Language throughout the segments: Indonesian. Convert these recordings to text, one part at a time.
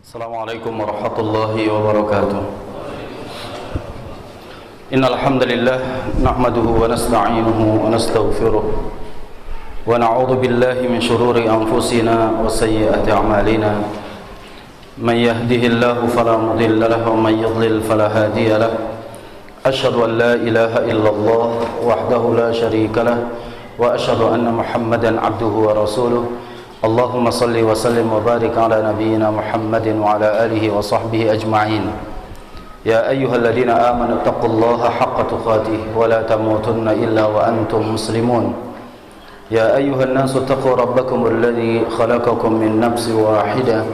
Assalamualaikum warahmatullahi wabarakatuh. Innal hamdalillah nahmaduhu wa nasta'inuhu wa nastaghfiruh wa na'udzu billahi min shururi anfusina wa sayyiati a'malina. Man yahdihillahu fala mudilla lahu wa man yudlil fala hadiya lahu. Asyhadu an la ilaha illallah wahdahu la syarika lahu wa asyhadu anna Muhammadan 'abduhu wa rasuluh. Allahumma salli wa sallim wa barik ala nabiyyina Muhammadin wa ala alihi wa sahbihi ajma'in. Ya ayyuhalladzina amanu taqullaha haqqa tuqatih wa la tamutunna illa wa antum muslimun. Ya ayyuhan nasu taqu rabbakum alladzi khalaqakum min nafsin wahidah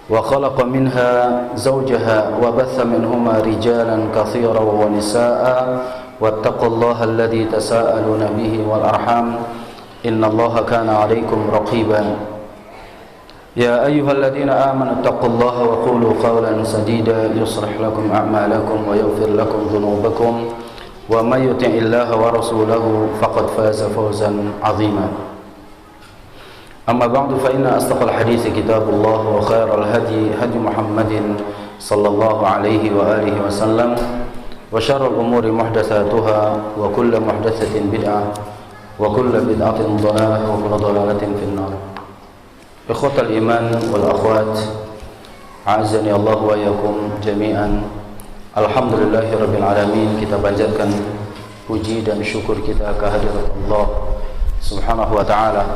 wa khalaqa minha zawjaha wa batha minhuma rijalan katsiran wa nisaa'a wattaqullaha alladzi tasaaluna bihi wal arham. Inna Allaha kana 'alaikum raqiban. Ya ayyuhalladzina amanu taqullaha wa qulu qawlan sadida yuslih lakum a'malakum wa yaghfir lakum dhunubakum wa may yuti'illaha wa rasulahu faqad faza fawzan 'azima. Amma ba'du fa inna asdaqal hadithi kitabullah wa khairal hadi hadi Muhammadin sallallahu alaihi wa alihi wasallam wa syarrul umuri muhdatsatuha wa kullu muhdatsatin bid'ah wa kullu bid'atin dhalalah wa kullu dhalalatin finnar. Ikhwatal iman wal akhwat, a'azzani Allah wa iyyakum jami'an. Alhamdulillahirabbil alamin. Kita panjatkan puji dan syukur kita kehadirat Allah Subhanahu wa taala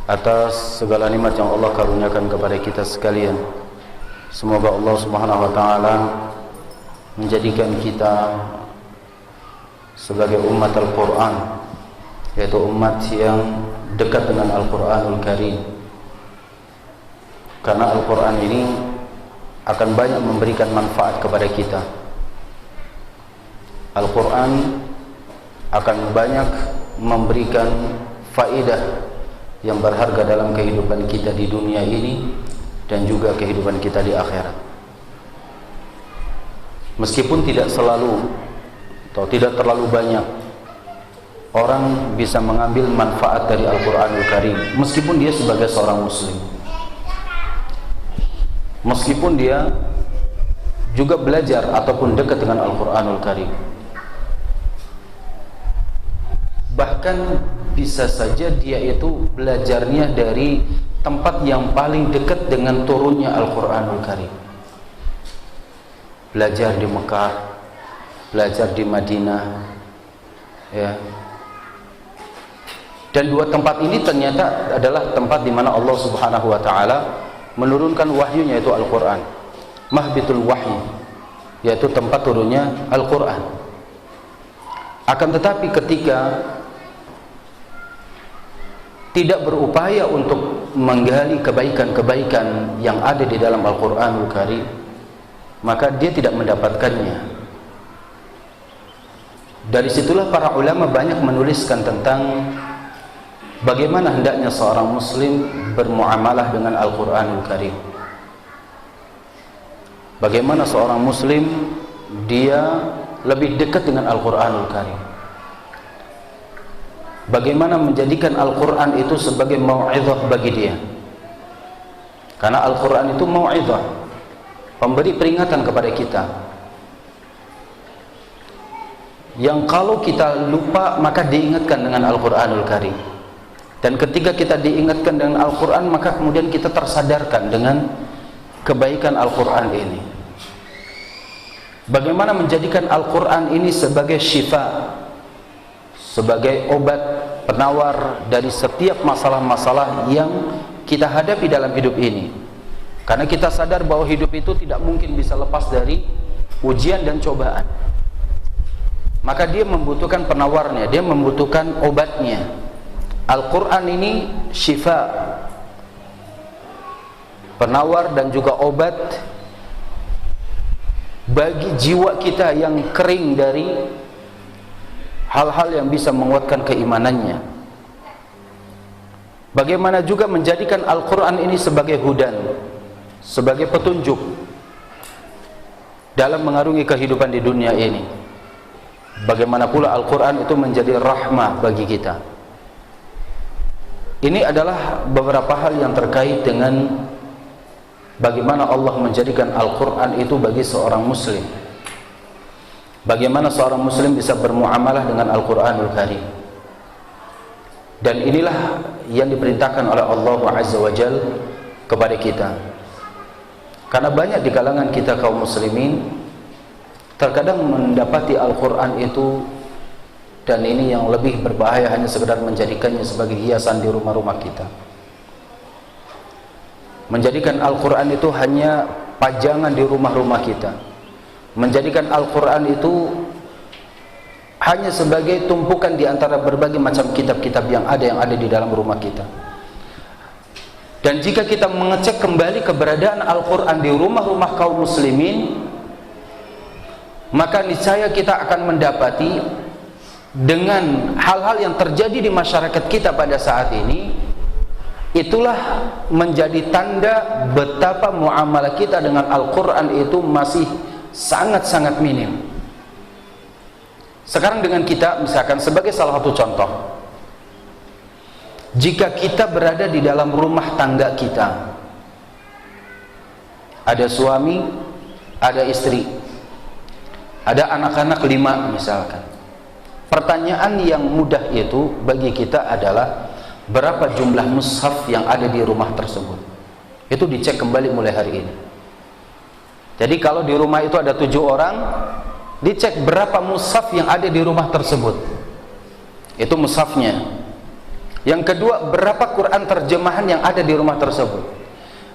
atas segala nikmat yang Allah karuniakan kepada kita sekalian. Semoga Allah Subhanahu wa taala menjadikan kita sebagai umat Al-Qur'an, yaitu umat yang dekat dengan Al-Quranul Karim. Karena Al-Quran ini akan banyak memberikan manfaat kepada kita. Al-Quran akan banyak memberikan faedah yang berharga dalam kehidupan kita di dunia ini dan juga kehidupan kita di akhirat. Meskipun tidak selalu atau tidak terlalu banyak orang bisa mengambil manfaat dari Al-Quranul Karim, meskipun dia sebagai seorang muslim, meskipun dia juga belajar ataupun dekat dengan Al-Quranul Karim. Bahkan bisa saja dia itu belajarnya dari tempat yang paling dekat dengan turunnya Al-Quranul Karim. Belajar di Mekah, belajar di Madinah, ya. Dan dua tempat ini ternyata adalah tempat di mana Allah Subhanahu wa taala menurunkan wahyunya, yaitu Al-Qur'an. Mahbitul wahyi, yaitu tempat turunnya Al-Qur'an. Akan tetapi ketika tidak berupaya untuk menggali kebaikan-kebaikan yang ada di dalam Al-Qur'anul Karim, maka dia tidak mendapatkannya. Dari situlah para ulama banyak menuliskan tentang bagaimana hendaknya seorang muslim bermuamalah dengan Al-Quranul Karim. Bagaimana seorang muslim dia lebih dekat dengan Al-Quranul Karim. Bagaimana menjadikan Al-Quran itu sebagai mau'izah bagi dia. Karena Al-Quran itu mau'izah, pemberi peringatan kepada kita, yang kalau kita lupa maka diingatkan dengan Al-Quranul Karim. Dan ketika kita diingatkan dengan Al-Quran, maka kemudian kita tersadarkan dengan kebaikan Al-Quran ini. Bagaimana menjadikan Al-Quran ini sebagai syifa, sebagai obat penawar dari setiap masalah-masalah yang kita hadapi dalam hidup ini. Karena kita sadar bahwa hidup itu tidak mungkin bisa lepas dari ujian dan cobaan. Maka dia membutuhkan penawarnya, dia membutuhkan obatnya. Al-Quran ini syifa, penawar dan juga obat bagi jiwa kita yang kering dari hal-hal yang bisa menguatkan keimanannya. Bagaimana juga menjadikan Al-Quran ini sebagai hudan, sebagai petunjuk dalam mengarungi kehidupan di dunia ini. Bagaimana pula Al-Quran itu menjadi rahmah bagi kita. Ini adalah beberapa hal yang terkait dengan bagaimana Allah menjadikan Al-Quran itu bagi seorang muslim, bagaimana seorang muslim bisa bermuamalah dengan Al-Quranul Karim. Dan inilah yang diperintahkan oleh Allah Azza wa Jal kepada kita. Karena banyak di kalangan kita kaum muslimin terkadang mendapati Al-Quran itu, dan ini yang lebih berbahaya, hanya sekedar menjadikannya sebagai hiasan di rumah-rumah kita, menjadikan Al-Quran itu hanya pajangan di rumah-rumah kita, menjadikan Al-Quran itu hanya sebagai tumpukan di antara berbagai macam kitab-kitab yang ada di dalam rumah kita. Dan jika kita mengecek kembali keberadaan Al-Quran di rumah-rumah kaum muslimin, maka niscaya kita akan mendapati dengan hal-hal yang terjadi di masyarakat kita pada saat ini, itulah menjadi tanda betapa muamalah kita dengan Al-Quran itu masih sangat-sangat minim. Sekarang dengan kita, misalkan sebagai salah satu contoh, jika kita berada di dalam rumah tangga kita, ada suami, ada istri, ada anak-anak 5 misalkan, pertanyaan yang mudah itu bagi kita adalah berapa jumlah mushaf yang ada di rumah tersebut. Itu dicek kembali mulai hari ini. Jadi kalau di rumah itu ada 7 orang, dicek berapa mushaf yang ada di rumah tersebut. Itu mushafnya. Yang kedua, berapa Quran terjemahan yang ada di rumah tersebut.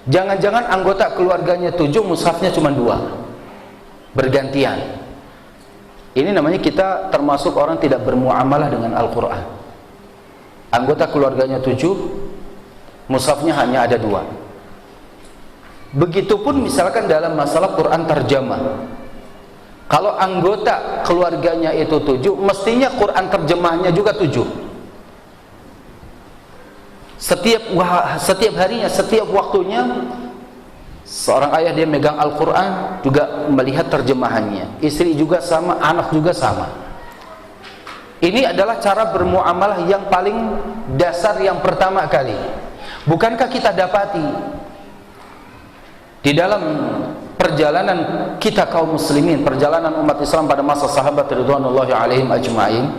Jangan-jangan anggota keluarganya 7, mushafnya cuma 2, bergantian. Ini namanya kita termasuk orang tidak bermuamalah dengan Al-Quran. Anggota keluarganya 7, mushafnya hanya ada 2. Begitupun misalkan dalam masalah Quran terjemah, kalau anggota keluarganya itu 7, mestinya Quran terjemahnya juga 7. Setiap harinya, setiap waktunya, seorang ayah dia megang Al-Quran juga melihat terjemahannya, istri juga sama, anak juga sama. Ini adalah cara bermuamalah yang paling dasar yang pertama kali. Bukankah kita dapati di dalam perjalanan kita kaum muslimin, perjalanan umat Islam pada masa sahabat ridwanullahi alaihim ajma'in,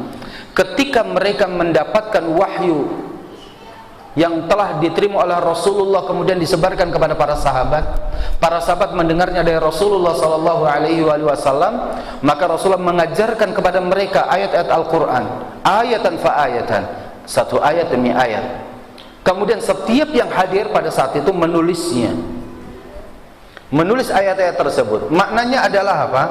ketika mereka mendapatkan wahyu yang telah diterima oleh Rasulullah kemudian disebarkan kepada para sahabat mendengarnya dari Rasulullah sallallahu alaihi wasallam, maka Rasulullah mengajarkan kepada mereka ayat-ayat Al-Quran, ayatan fa ayatan, satu ayat demi ayat. Kemudian setiap yang hadir pada saat itu menulisnya, menulis ayat-ayat tersebut. Maknanya adalah apa?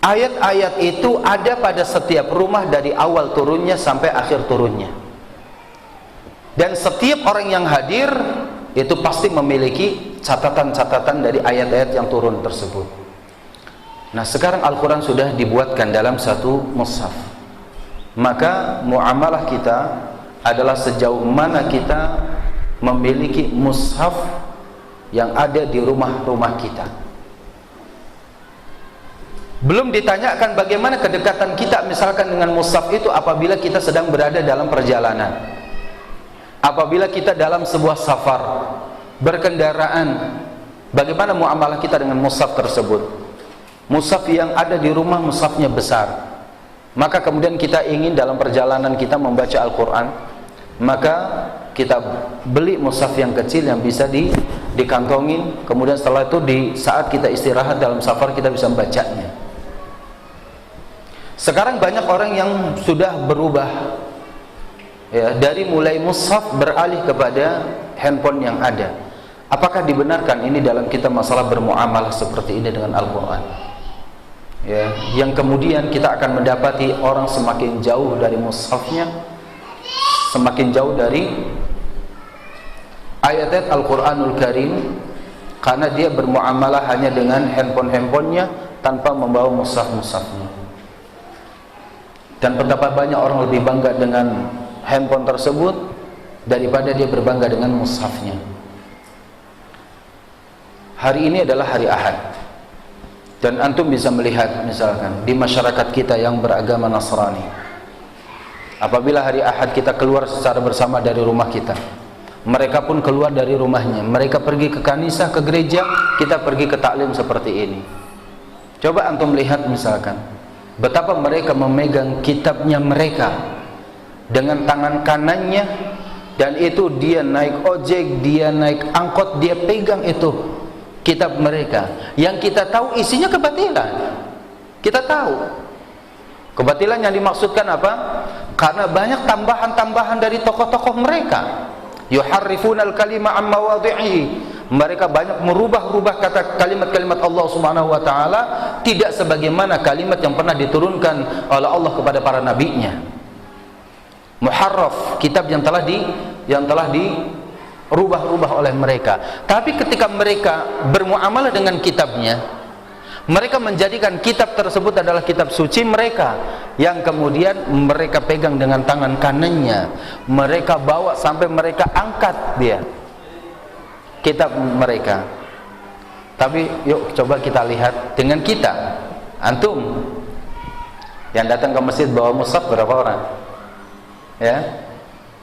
Ayat-ayat itu ada pada setiap rumah dari awal turunnya sampai akhir turunnya. Dan setiap orang yang hadir itu pasti memiliki catatan-catatan dari ayat-ayat yang turun tersebut. Nah, sekarang Al-Quran sudah dibuatkan dalam satu mushaf. Maka muamalah kita adalah sejauh mana kita memiliki mushaf yang ada di rumah-rumah kita. Belum ditanyakan bagaimana kedekatan kita misalkan dengan mushaf itu apabila kita sedang berada dalam perjalanan, apabila kita dalam sebuah safar, berkendaraan, bagaimana muamalah kita dengan mushaf tersebut. Mushaf yang ada di rumah, mushafnya besar, maka kemudian kita ingin dalam perjalanan kita membaca Al-Quran, maka kita beli mushaf yang kecil yang bisa dikantongin, kemudian setelah itu di saat kita istirahat dalam safar kita bisa membacanya. Sekarang banyak orang yang sudah berubah, ya, dari mulai mushaf beralih kepada handphone yang ada. Apakah dibenarkan ini dalam kita masalah bermuamalah seperti ini dengan Al-Quran? Ya, yang kemudian kita akan mendapati orang semakin jauh dari mushafnya, semakin jauh dari ayat-ayat Al-Quranul Karim, karena dia bermuamalah hanya dengan handphone-handphonenya tanpa membawa mushaf-mushafnya. Dan betapa banyak orang lebih bangga dengan handphone tersebut daripada dia berbangga dengan mushafnya. Hari ini adalah hari Ahad, dan antum bisa melihat misalkan di masyarakat kita yang beragama Nasrani, apabila hari Ahad kita keluar secara bersama dari rumah kita, mereka pun keluar dari rumahnya, mereka pergi ke kanisa, ke gereja, kita pergi ke taklim seperti ini. Coba antum lihat misalkan betapa mereka memegang kitabnya mereka dengan tangan kanannya, dan itu dia naik ojek, dia naik angkot, dia pegang itu kitab mereka, yang kita tahu isinya kebatilan. Kita tahu kebatilan yang dimaksudkan apa? Karena banyak tambahan-tambahan dari tokoh-tokoh mereka. Yuharrifunal kalima an mawadhi'ihi, mereka banyak merubah-rubah kata kalimat-kalimat Allah Subhanahu wa taala tidak sebagaimana kalimat yang pernah diturunkan oleh Allah kepada para nabinya. Muharraf, kitab yang telah dirubah-rubah oleh mereka. Tapi ketika mereka bermuamalah dengan kitabnya, mereka menjadikan kitab tersebut adalah kitab suci mereka, yang kemudian mereka pegang dengan tangan kanannya, mereka bawa sampai mereka angkat dia kitab mereka. Tapi yuk coba kita lihat dengan kita, antum yang datang ke masjid bawa mushaf berapa orang? Ya,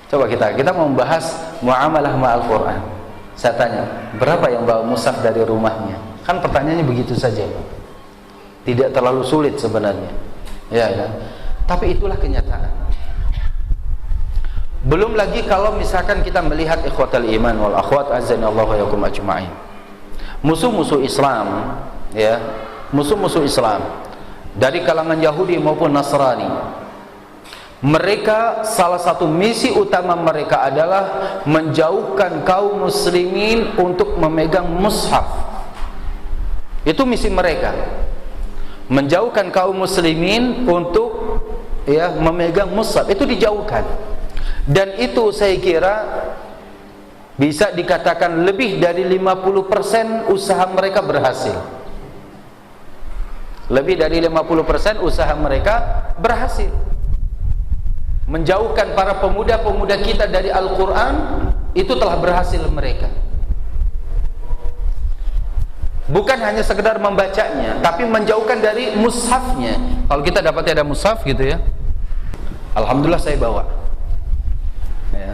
coba kita mau membahas muamalah ma'al Quran. Saya tanya, berapa yang bawa mushaf dari rumahnya? Kan pertanyaannya begitu saja, tidak terlalu sulit sebenarnya, ya kan? Tapi itulah kenyataan. Belum lagi kalau misalkan kita melihat ikhwatal iman wal akhwat azanallahu wa yakum ajma'in, musuh-musuh Islam, ya, musuh-musuh Islam dari kalangan Yahudi maupun Nasrani, mereka salah satu misi utama mereka adalah menjauhkan kaum muslimin untuk memegang mushaf. Itu misi mereka, menjauhkan kaum muslimin untuk memegang mushaf, itu dijauhkan. Dan itu saya kira bisa dikatakan lebih dari 50% usaha mereka berhasil. Lebih dari 50% usaha mereka berhasil menjauhkan para pemuda-pemuda kita dari Al-Quran. Itu telah berhasil mereka. Bukan hanya sekedar membacanya, tapi menjauhkan dari mushafnya. Kalau kita dapatnya ada mushaf gitu ya, alhamdulillah saya bawa ya.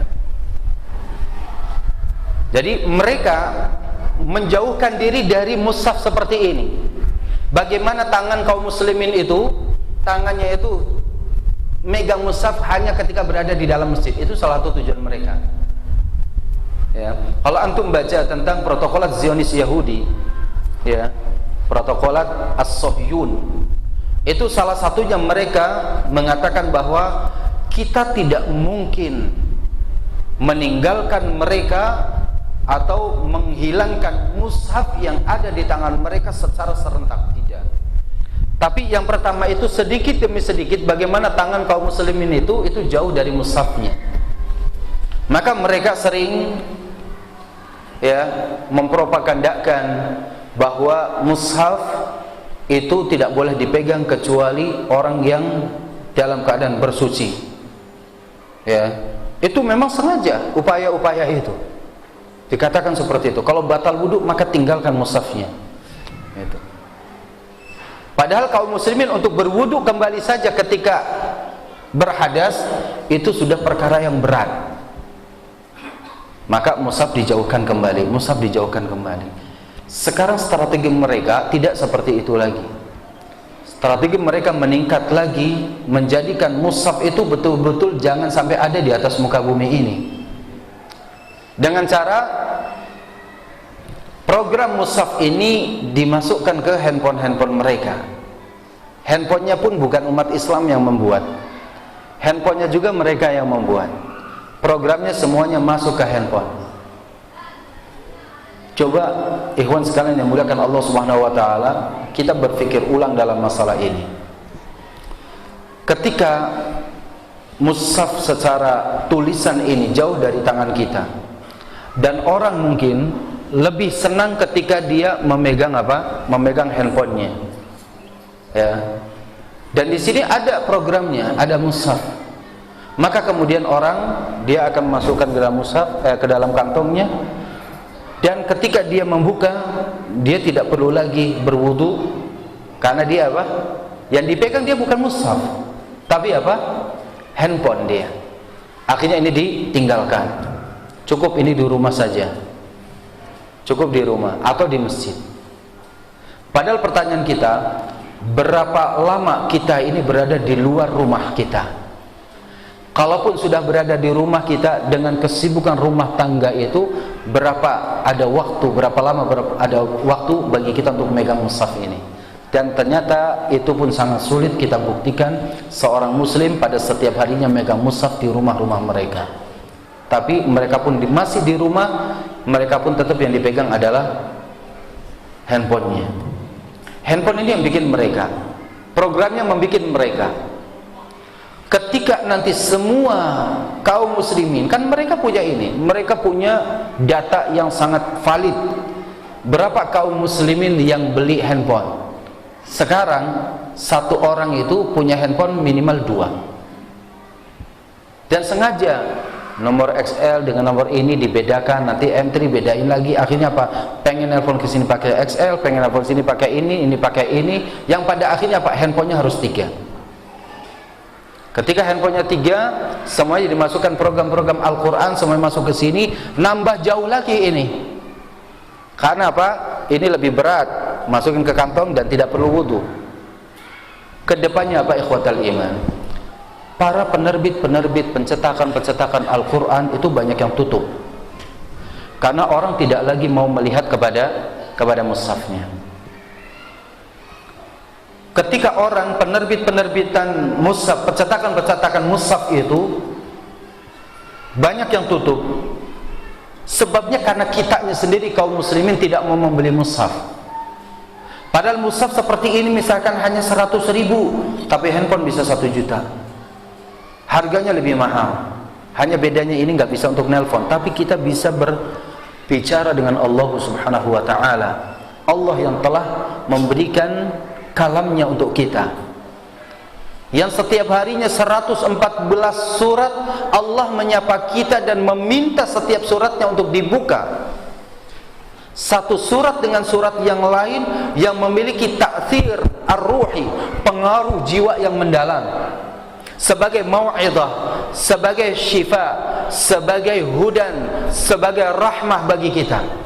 Jadi mereka menjauhkan diri dari mushaf seperti ini. Bagaimana tangan kaum muslimin itu, tangannya itu megang mushaf hanya ketika berada di dalam masjid. Itu salah satu tujuan mereka ya. Kalau antum baca tentang protokolat Zionis Yahudi ya, protokolat As-Sohyun, itu salah satunya mereka mengatakan bahwa kita tidak mungkin meninggalkan mereka atau menghilangkan mushaf yang ada di tangan mereka secara serentak, tidak. Tapi yang pertama itu sedikit demi sedikit bagaimana tangan kaum muslimin itu jauh dari mushafnya. Maka mereka sering ya mempropagandakan bahwa mushaf itu tidak boleh dipegang kecuali orang yang dalam keadaan bersuci. Ya, itu memang sengaja upaya-upaya itu. Dikatakan seperti itu. Kalau batal wudhu maka tinggalkan mushafnya. Itu. Padahal kaum muslimin untuk berwudhu kembali saja ketika berhadas itu sudah perkara yang berat. Maka mushaf dijauhkan kembali, mushaf dijauhkan kembali. Sekarang strategi mereka tidak seperti itu lagi. Strategi mereka meningkat lagi, menjadikan mushaf itu betul-betul jangan sampai ada di atas muka bumi ini. Dengan cara program mushaf ini dimasukkan ke handphone-handphone mereka. Handphonenya pun bukan umat Islam yang membuat, handphonenya juga mereka yang membuat. Programnya semuanya masuk ke handphone. Coba ikhwan sekalian yang muliakan Allah Subhanahu wa taala, kita berpikir ulang dalam masalah ini. Ketika mushaf secara tulisan ini jauh dari tangan kita, dan orang mungkin lebih senang ketika dia memegang apa? Memegang handphonenya. Ya. Dan di sini ada programnya, ada mushaf. Maka kemudian orang dia akan masukkan ke dalam mushaf, ke dalam kantongnya, dan ketika dia membuka, dia tidak perlu lagi berwudu karena dia apa? Yang dipegang dia bukan mushaf, tapi apa? Handphone dia. Akhirnya ini ditinggalkan. cukup ini di rumah saja, cukup di rumah atau di masjid. Padahal pertanyaan kita, berapa lama kita ini berada di luar rumah kita? Kalaupun sudah berada di rumah kita dengan kesibukan rumah tangga itu, berapa lama ada waktu bagi kita untuk megang mushaf ini? Dan ternyata itu pun sangat sulit kita buktikan seorang muslim pada setiap harinya megang mushaf di rumah-rumah mereka. Tapi mereka pun masih di rumah, mereka pun tetap yang dipegang adalah handphonenya. Handphone ini yang bikin mereka, programnya membuat mereka. Ketika nanti semua kaum muslimin, kan mereka punya ini, mereka punya data yang sangat valid. Berapa kaum muslimin yang beli handphone? Sekarang satu orang itu punya handphone minimal 2. Dan sengaja nomor XL dengan nomor ini dibedakan, nanti M3 bedain lagi. Akhirnya apa? Pengen handphone ke sini pakai XL, pengen handphone sini pakai ini pakai ini. Yang pada akhirnya apa? Handphonenya harus 3. Ketika handphonenya 3, semuanya dimasukkan program-program Al-Quran, semuanya masuk ke sini, nambah jauh lagi ini. Karena apa? Ini lebih berat, masukin ke kantong dan tidak perlu wudu. Kedepannya apa, ikhwatal iman? Para penerbit pencetakan Al-Quran itu banyak yang tutup. Karena orang tidak lagi mau melihat kepada mushafnya. Ketika orang penerbitan mushaf, pencetakan mushaf itu banyak yang tutup, sebabnya karena kitanya sendiri kaum muslimin tidak mau membeli mushaf. Padahal mushaf seperti ini misalkan hanya 100.000, tapi handphone bisa 1 juta. Harganya lebih mahal. Hanya bedanya ini nggak bisa untuk nelpon, tapi kita bisa berbicara dengan Allah Subhanahu wa taala. Allah yang telah memberikan kalamnya untuk kita, yang setiap harinya 114 surat Allah menyapa kita dan meminta setiap suratnya untuk dibuka. Satu surat dengan surat yang lain yang memiliki ta'thir ar-ruhi, pengaruh jiwa yang mendalam, sebagai mau'izah, sebagai syifa, sebagai hudan, sebagai rahmah bagi kita.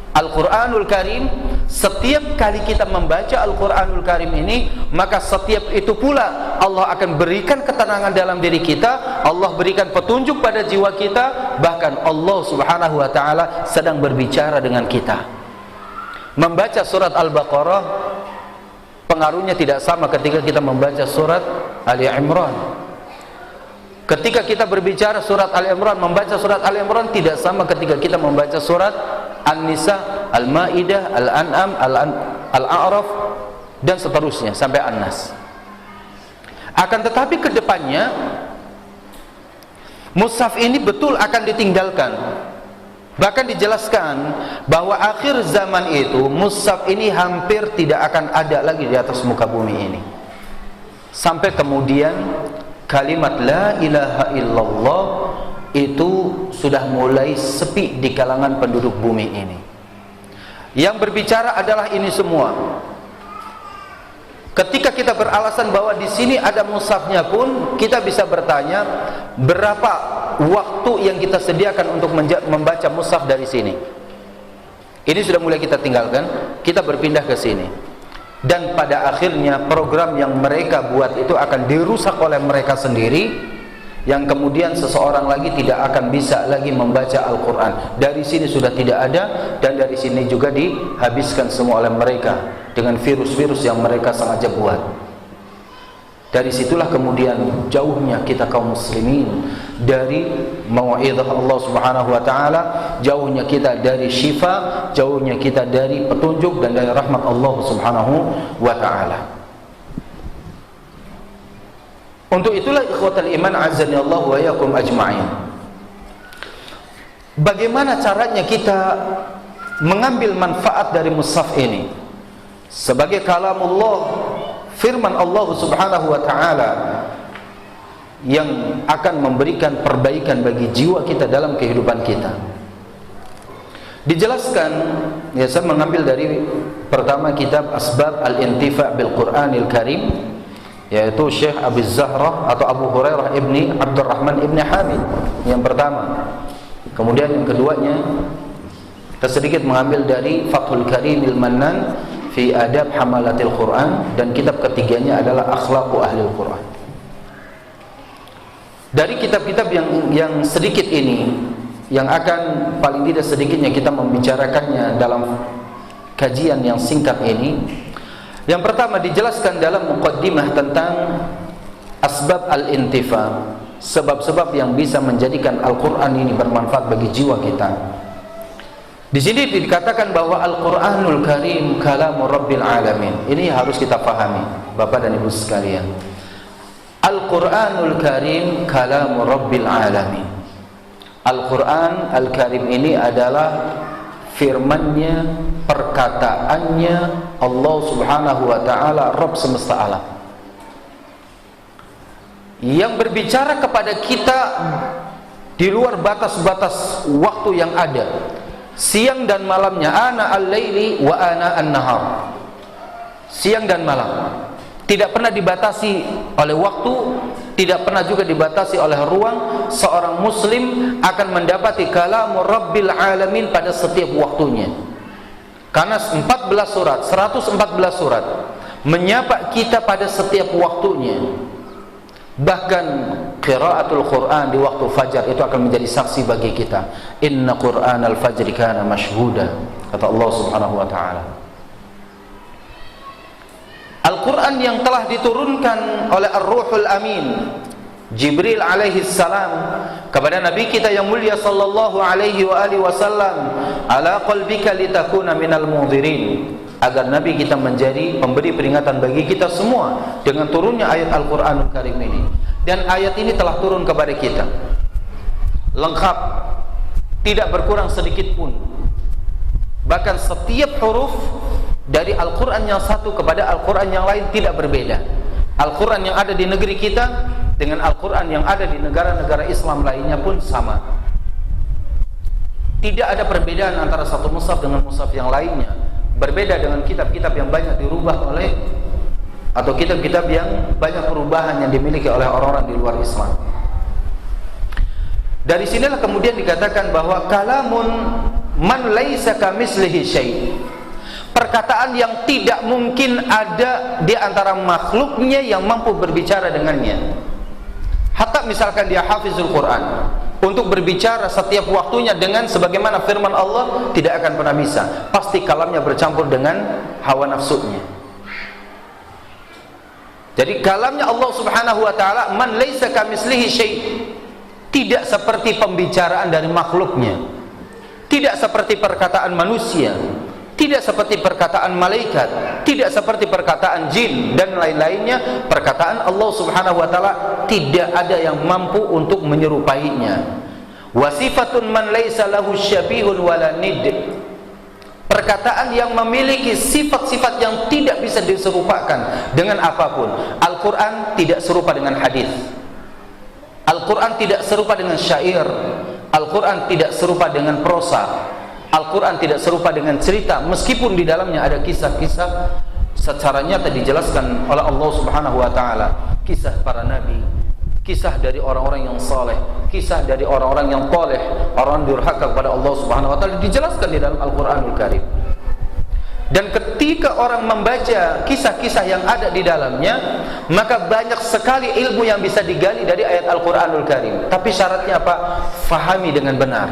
Al-Quranul Karim, setiap kali kita membaca Al-Quranul Karim ini, maka setiap itu pula Allah akan berikan ketenangan dalam diri kita, Allah berikan petunjuk pada jiwa kita, bahkan Allah Subhanahu wa ta'ala sedang berbicara dengan kita. Membaca surat Al-Baqarah pengaruhnya tidak sama ketika kita membaca surat Ali Imran. Ketika kita berbicara surat Ali Imran, membaca surat Ali Imran tidak sama ketika kita membaca surat An-Nisa, Al-Maidah, Al-An'am, Al-A'raf dan seterusnya sampai An-Nas. Akan tetapi kedepannya mushaf ini betul akan ditinggalkan. Bahkan dijelaskan bahwa akhir zaman itu mushaf ini hampir tidak akan ada lagi di atas muka bumi ini. Sampai kemudian kalimat la ilaha illallah itu sudah mulai sepi di kalangan penduduk bumi ini. Yang berbicara adalah ini semua. Ketika kita beralasan bahwa di sini ada mushafnya pun, kita bisa bertanya berapa waktu yang kita sediakan untuk membaca mushaf dari sini. Ini sudah mulai kita tinggalkan, kita berpindah ke sini. Dan pada akhirnya program yang mereka buat itu akan dirusak oleh mereka sendiri, yang kemudian seseorang lagi tidak akan bisa lagi membaca Al-Quran. Dari sini sudah tidak ada, dan dari sini juga dihabiskan semua oleh mereka dengan virus-virus yang mereka sengaja buat. Dari situlah kemudian jauhnya kita kaum muslimin dari mau'izah Allah Subhanahu wa ta'ala, jauhnya kita dari syifa, jauhnya kita dari petunjuk dan dari rahmat Allah Subhanahu wa ta'ala. Untuk itulah ikhwatal iman azani Allah wa yakum ajma'in, bagaimana caranya kita mengambil manfaat dari mushaf ini sebagai kalamullah, firman Allah Subhanahu wa ta'ala yang akan memberikan perbaikan bagi jiwa kita dalam kehidupan kita. Dijelaskan, ya, saya mengambil dari pertama kitab Asbab Al-Intifa' Bil Quranil Karim, yaitu Syekh Abi Zahrah atau Abu Hurairah ibni Abdurrahman ibni Hamid. Yang pertama, Kemudian yang keduanya, kita sedikit mengambil dari Fathul Karimil Mannan fi Adab Hamalatil Quran, dan kitab ketiganya adalah Akhlaqu Ahlil Quran. Dari kitab-kitab yang sedikit ini, yang akan paling tidak sedikitnya kita membicarakannya dalam kajian yang singkat ini. Yang pertama dijelaskan dalam muqaddimah tentang asbab al-intifa, sebab-sebab yang bisa menjadikan Al-Quran ini bermanfaat bagi jiwa kita. Di sini dikatakan bahwa Al-Quranul Karim kalamu Rabbil Alamin. Ini harus kita pahami, Bapak dan Ibu sekalian. Al-Quranul Karim kalamu Rabbil Alamin. Al-Quran Al-Karim ini adalah firmannya, perkataannya Allah Subhanahu wa ta'ala, Rabb semesta alam, yang berbicara kepada kita di luar batas-batas waktu yang ada, siang dan malamnya, ana al-laili wa ana an-nahar, siang dan malam, tidak pernah dibatasi oleh waktu, tidak pernah juga dibatasi oleh ruang. Seorang muslim akan mendapati kalamu Rabbil Alamin pada setiap waktunya, karena 14 surat, 114 surat menyapa kita pada setiap waktunya. Bahkan qiraatul Quran di waktu fajar itu akan menjadi saksi bagi kita. Inna Qur'anal fajri kana mashhuda, kata Allah Subhanahu wa ta'ala. Al-Quran yang telah diturunkan oleh Ar-Ruhul Amin, Jibril alaihi salam, kepada Nabi kita yang mulia sallallahu alaihi wa alihi wasallam, ala qalbika litakuna minal munzirin, agar Nabi kita menjadi pemberi peringatan bagi kita semua dengan turunnya ayat Al-Quranul Karim ini. Dan ayat ini telah turun kepada kita lengkap, tidak berkurang sedikit pun. Bahkan setiap huruf dari Al-Quran yang satu kepada Al-Quran yang lain tidak berbeda. Al-Quran yang ada di negeri kita dengan Al-Quran yang ada di negara-negara Islam lainnya pun sama. Tidak ada perbedaan antara satu mushaf dengan mushaf yang lainnya. Berbeda dengan kitab-kitab yang banyak dirubah oleh, atau kitab-kitab yang banyak perubahan yang dimiliki oleh orang-orang di luar Islam. Dari sinilah kemudian dikatakan bahwa kalamun man laisa kamislihi syai', perkataan yang tidak mungkin ada di antara makhluknya yang mampu berbicara dengannya. Hatta misalkan dia hafizul Quran, untuk berbicara setiap waktunya dengan sebagaimana firman Allah tidak akan pernah bisa. Pasti kalamnya bercampur dengan hawa nafsunya. Jadi kalamnya Allah Subhanahu wa ta'ala, man laisa kamislihi syai', tidak seperti pembicaraan dari makhluknya, tidak seperti perkataan manusia, tidak seperti perkataan malaikat, tidak seperti perkataan jin dan lain-lainnya. Perkataan Allah Subhanahu wa ta'ala tidak ada yang mampu untuk menyerupainya. Wasifatun man laisa lahu syabihun wala nid, perkataan yang memiliki sifat-sifat yang tidak bisa diserupakan dengan apapun. Al-Quran tidak serupa dengan hadis, Al-Quran tidak serupa dengan syair, Al-Quran tidak serupa dengan prosa, Al-Quran tidak serupa dengan cerita, meskipun di dalamnya ada kisah-kisah secara nyata dijelaskan oleh Allah Subhanahu wa ta'ala. Kisah para nabi, kisah dari orang-orang yang saleh, kisah dari orang-orang yang toleh, orang durhaka kepada Allah Subhanahu wa ta'ala, dijelaskan di dalam Al-Quranul Karim. Dan ketika orang membaca kisah-kisah yang ada di dalamnya, maka banyak sekali ilmu yang bisa digali dari ayat Al-Quranul Karim. Tapi syaratnya apa? Fahami dengan benar.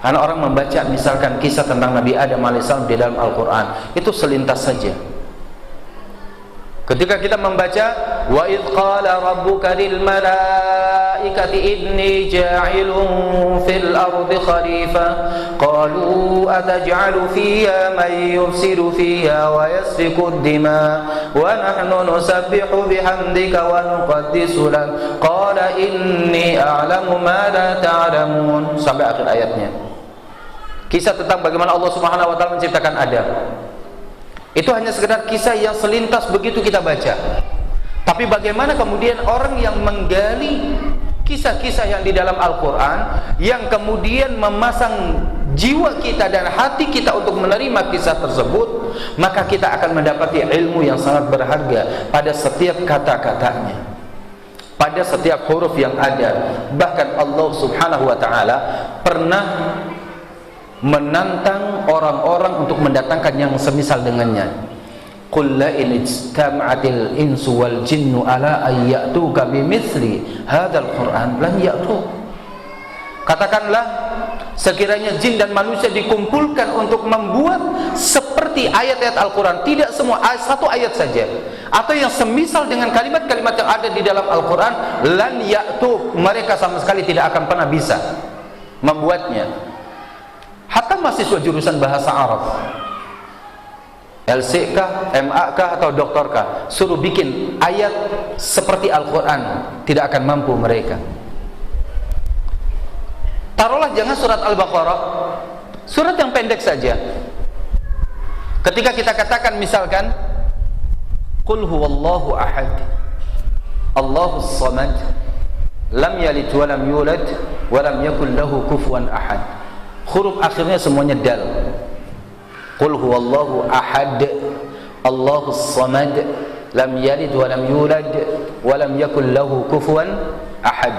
Karena orang membaca misalkan kisah tentang Nabi Adam AS di dalam Al-Quran, itu selintas saja. Ketika kita membaca wa idh qala rabbuka lil malaikati inni ja'ilun fil ardi khalifah qalu ataj'alu fiha man yufsidu fiha wa yasfiku ad-dima wa nahnu nusabbihu bihamdika wa nuqaddisu lak qala inni a'lamu ma la ta'lamun, sampai akhir ayatnya. Kisah tentang bagaimana Allah Subhanahu wa ta'ala menciptakan Adam. Itu hanya sekedar kisah yang selintas begitu kita baca. Tapi bagaimana kemudian orang yang menggali kisah-kisah yang di dalam Al-Quran, yang kemudian memasang jiwa kita dan hati kita untuk menerima kisah tersebut, maka kita akan mendapati ilmu yang sangat berharga pada setiap kata-katanya. pada setiap huruf yang ada. Bahkan Allah Subhanahu wa taala pernah menantang orang-orang untuk mendatangkan yang semisal dengannya. Qul la in ijtama'atil insu wal jinnu ala ay ya'tuka bimithli hadzal Qur'an lam ya'tu. Katakanlah, sekiranya jin dan manusia dikumpulkan untuk membuat seperti ayat-ayat Al-Quran, tidak semua, satu ayat saja, atau yang semisal dengan kalimat-kalimat yang ada di dalam Al-Quran, lan ya'tu, mereka sama sekali tidak akan pernah bisa membuatnya. Hatta mahasiswa jurusan bahasa Arab, LC kah, MA kah, atau doktor kah, suruh bikin ayat seperti Al-Quran, tidak akan mampu mereka. Taruhlah jangan surat Al-Baqarah, surat yang pendek saja. Ketika kita katakan misalkan Qul huwallahu ahad Allahus samad lam yalid wa lam yulad wa lam yakul lahu kufuwan ahad, huruf akhirnya semuanya dal. Qul huwallahu ahad Allahus samad lam yalid wa lam yulad wa lam yakul lahu kufuwan ahad.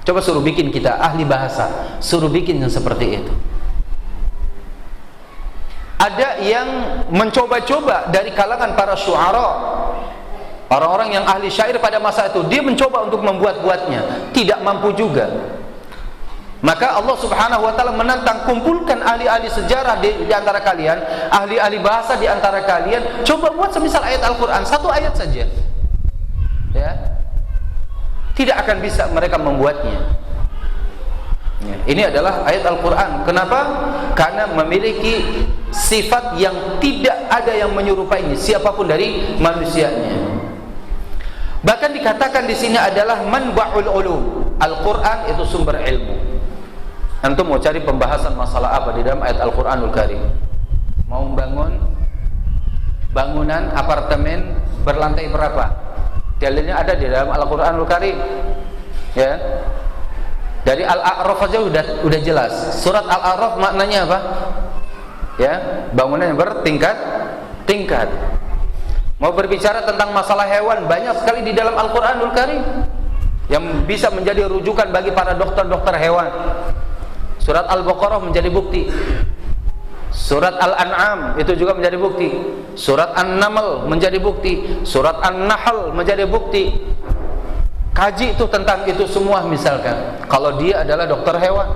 Coba suruh bikin, kita ahli bahasa, suruh bikin yang seperti itu. Ada yang mencoba-coba dari kalangan para syu'ara, orang-orang yang ahli syair pada masa itu, dia mencoba untuk membuat-buatnya, tidak mampu juga. Maka Allah Subhanahu wa taala menantang, kumpulkan ahli-ahli sejarah di antara kalian, ahli-ahli bahasa di antara kalian, coba buat semisal ayat Al-Quran, satu ayat saja. Ya. Tidak akan bisa mereka membuatnya. Ya, ini adalah ayat Al-Quran. Kenapa? Karena memiliki sifat yang tidak ada yang menyerupainya, siapapun dari manusianya. Bahkan dikatakan di sini adalah manba'ul ulum. Al-Quran itu sumber ilmu. Antum mau cari pembahasan masalah apa di dalam ayat Al-Quranul Karim? Mau bangun bangunan apartemen berlantai berapa? Dalilnya ada di dalam Al-Quranul Karim. Ya. Dari Al-A'raf aja udah jelas. Surat Al-A'raf maknanya apa? Ya, bangunan yang bertingkat-tingkat. Mau berbicara tentang masalah hewan, banyak sekali di dalam Al-Quranul Karim yang bisa menjadi rujukan bagi para dokter-dokter hewan. Surat Al-Baqarah menjadi bukti. Surat Al-An'am itu juga menjadi bukti. Surat An-Naml menjadi bukti. Surat An-Nahl menjadi bukti. Kaji itu tentang itu semua misalkan. Kalau dia adalah dokter hewan.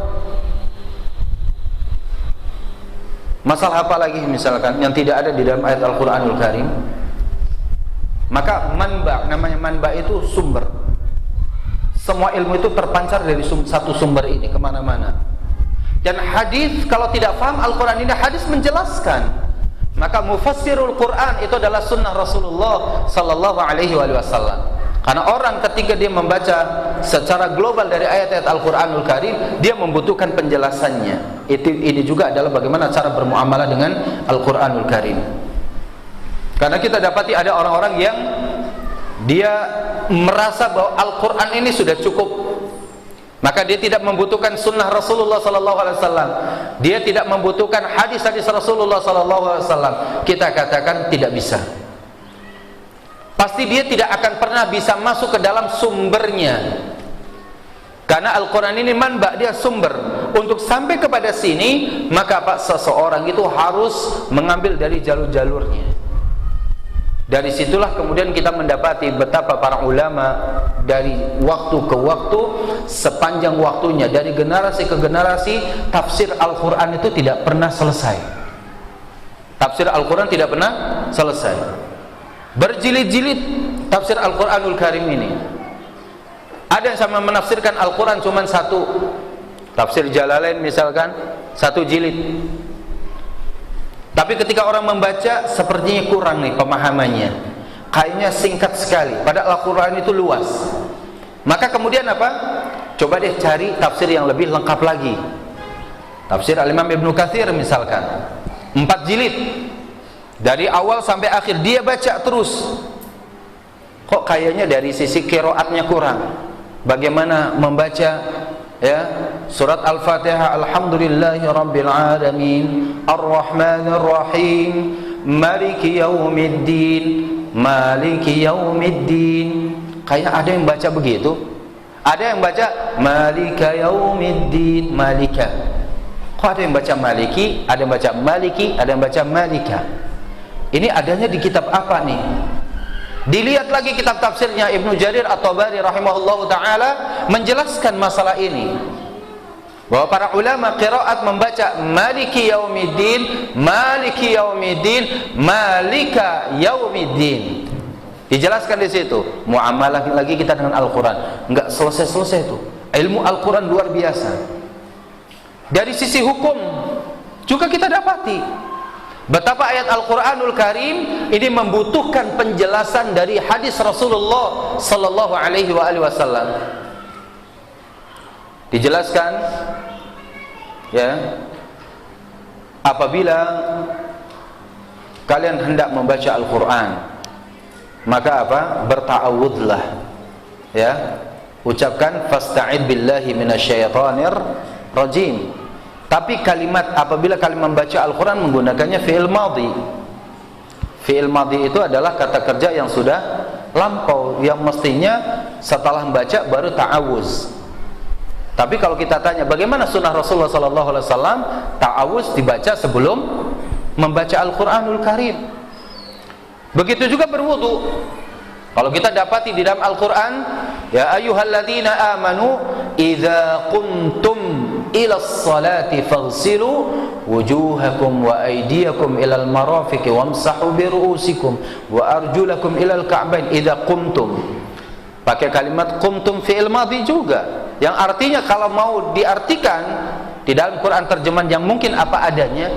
Masalah apa lagi misalkan yang tidak ada di dalam ayat Al-Quranul Karim? Maka manba, namanya manba itu sumber. Semua ilmu itu terpancar dari satu sumber ini kemana-mana. Dan hadis, kalau tidak paham Al-Quran ini, hadis menjelaskan. Maka mufassirul Quran itu adalah sunnah Rasulullah sallallahu alaihi wasallam. Karena orang ketika dia membaca secara global dari ayat-ayat Al-Quranul Karim, dia membutuhkan penjelasannya. Ini juga adalah bagaimana cara bermuamalah dengan Al-Quranul Karim. Karena kita dapati ada orang-orang yang dia merasa bahwa Al-Quran ini sudah cukup, maka dia tidak membutuhkan sunnah Rasulullah sallallahu alaihi wasallam. Dia tidak membutuhkan hadis-hadis Rasulullah sallallahu alaihi wasallam. Kita katakan tidak bisa. Pasti dia tidak akan pernah bisa masuk ke dalam sumbernya. Karena Al-Quran ini manba, dia sumber. Untuk sampai kepada sini, maka Pak, seseorang itu harus mengambil dari jalur-jalurnya. Dari situlah kemudian kita mendapati betapa para ulama dari waktu ke waktu, sepanjang waktunya, dari generasi ke generasi, tafsir Al-Quran itu tidak pernah selesai. Tafsir Al-Quran tidak pernah selesai. Berjilid-jilid tafsir Al-Quranul Karim ini. Ada yang sama menafsirkan Al-Quran cuma satu. Tafsir Jalalain misalkan, satu jilid. Tapi ketika orang membaca, sepertinya kurang nih pemahamannya. Kayaknya singkat sekali, padahal Al-Quran itu luas. Maka kemudian apa? Coba deh cari tafsir yang lebih lengkap lagi. Tafsir Al-Imam Ibnu Katsir misalkan, 4 jilid. Dari awal sampai akhir dia baca terus. Kok kayaknya dari sisi qiraatnya kurang. Bagaimana membaca ya surat Al-Fatihah, alhamdulillahi rabbil alamin, arrahmanir rahim, maliki yaumiddin, maliki yaumiddin. Kayaknya ada yang baca begitu. Ada yang baca Malika Yaumiddin, Malika. Kok ada yang baca Maliki, ada yang baca Maliki, ada yang baca Malika. Ini adanya di kitab apa nih? Dilihat lagi kitab tafsirnya Ibnu Jarir At-Tabari rahimahullahu taala menjelaskan masalah ini. Bahwa para ulama qiraat membaca Maliki Yaumiddin, Maliki Yaumiddin, Malika Yaumiddin. Dijelaskan di situ. Muamalah lagi kita dengan Al-Qur'an. Enggak selesai-selesai itu. Ilmu Al-Qur'an luar biasa. Dari sisi hukum juga kita dapati betapa ayat Al-Qur'anul Karim ini membutuhkan penjelasan dari hadis Rasulullah sallallahu alaihi wasallam. Dijelaskan ya, apabila kalian hendak membaca Al-Qur'an, maka apa? Berta'awudlah. Ya. Ucapkan fasta'id billahi minasyaitonir rajim. Tapi kalimat apabila kalian membaca Al-Qur'an menggunakannya fi'il madhi. Fi'il madhi itu adalah kata kerja yang sudah lampau, yang mestinya setelah membaca baru ta'awuz. Tapi kalau kita tanya bagaimana sunnah Rasulullah sallallahu alaihi wasallam, ta'awuz dibaca sebelum membaca Al-Qur'anul Karim. Begitu juga berwudu. Kalau kita dapati di dalam Al-Qur'an, ya ayyuhalladzina amanu idza qumtum ilas salati faghsilu wujuhakum wa aydiyakum ilal marafiqi wamsahu bi ru'usikum wa arjulakum ilal ka'bain. Idza qumtum, pakai kalimat qumtum fi'il madhi juga, yang artinya kalau mau diartikan di dalam Quran terjemahan yang mungkin apa adanya,